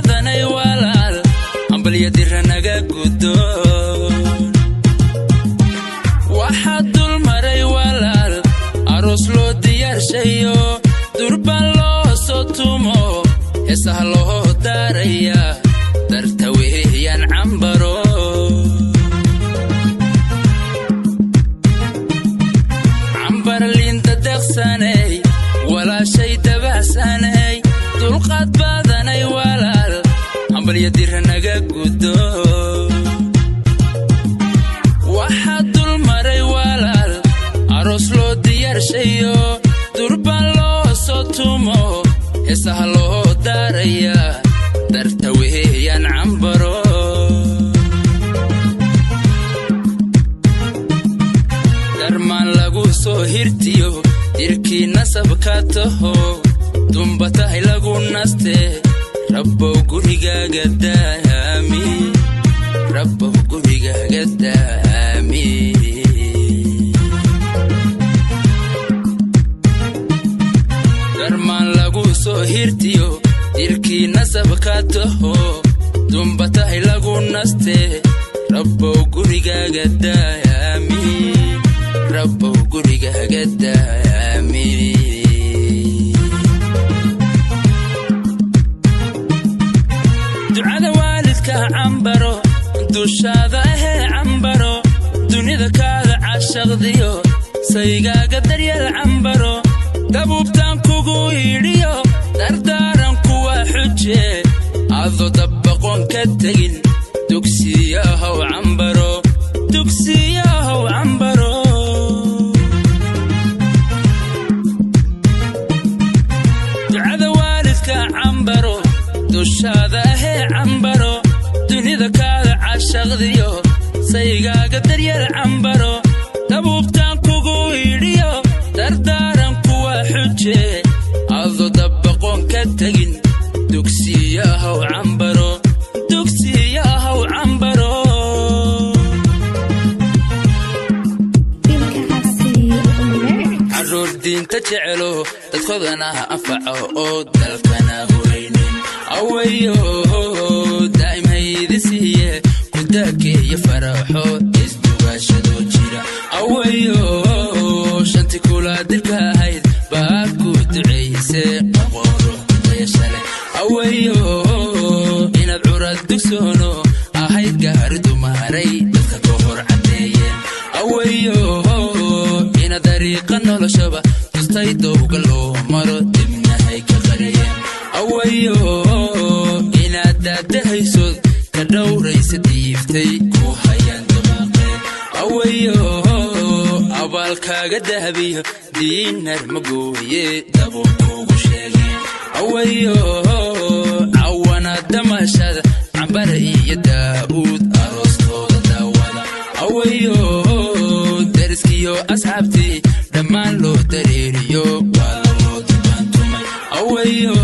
badanay walaal ambaliyadira naga gudoon waxaad dul maray walaal aroos loo diyaarshayo durban loo soo tumo heesaha loo daaraya darta weeyaan cambaro cambar linda deqsanay walaashay dabacsanay dulqaad badanay walaal ambaliyadira naga gudoon waxaad dul maray walaal aroos loo diyaarshayo durban loo soo tumo heesaha loo daaraya darta weeyaan cambaro darmaan lagu soo hirtiyo dirkii nasabka taho dumba tahay lagu naste rabbow gurigaaga daami rabbow gurigaaga daami darmaan lagu soo hirtiyo dirkii nasabka taho dumba tahay lagu naste rabbow gurigaaga daami rabbow gurigaaga daami ducada waalidka cambaro dushaada ahee cambaro dunida kaaga caashaqdiyo saygaaga daryeel cambaro dabuubtaan kugu yidhiyo dardaaran kuwa xuje adoo dabbaqoon ka tegin dugsiyahow cambaro dugsiyahow cambaro ducada waalidka cambaro dushaada ahee cambaro dunida kaaga caashaqdiyo saygaaga daryeel cambaro dabuubtaan kugu yidhiyo dardaaran kuwa xuje adoo dabbaqoon ka tegin dugsiyahow cambaro dugsiyahow cambaro caruur diinta jecelo dadkoodana anfaco oo dalkana huraynin awayo daa'im haydi siiye kudaakeeya faraxo isdugaashadoo jira awayo shanti kula dirka ahayd baa ku ducayse aqooro kudayashale awayo inaad curad dugsoono ahayd gaari dumaray dadka ka hor caddeeyeen awayo inaad dariiqa noloshaba tustay dowga loo maro dibnahay ka qariyeen awayo inaad daadahaysod ka dhowraysa diiftay ku hayaan dabaaqeen awayo abaalkaaga dahabiyo diinar magooye daboolkuugu sheegeen awayo cawanaad damashada cambara iyo daa'uud aroostooda daawada awayo dariskiyo asxaabtii dhammaan loo dareeriyo waa loo dibaantumay awayo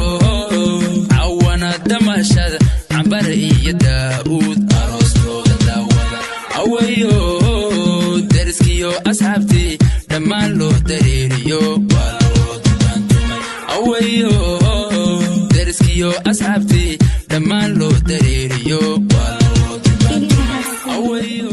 cawanaad damashada cambara iyo daa'uud aroostooda daawada awayo dariskiyo asxaabtii dhammaan loo dareeriyo waa loo dibaantumay awayo dariskiyo asxaabtii dhammaan loo dareeriyo waa loo dibaantumay awayo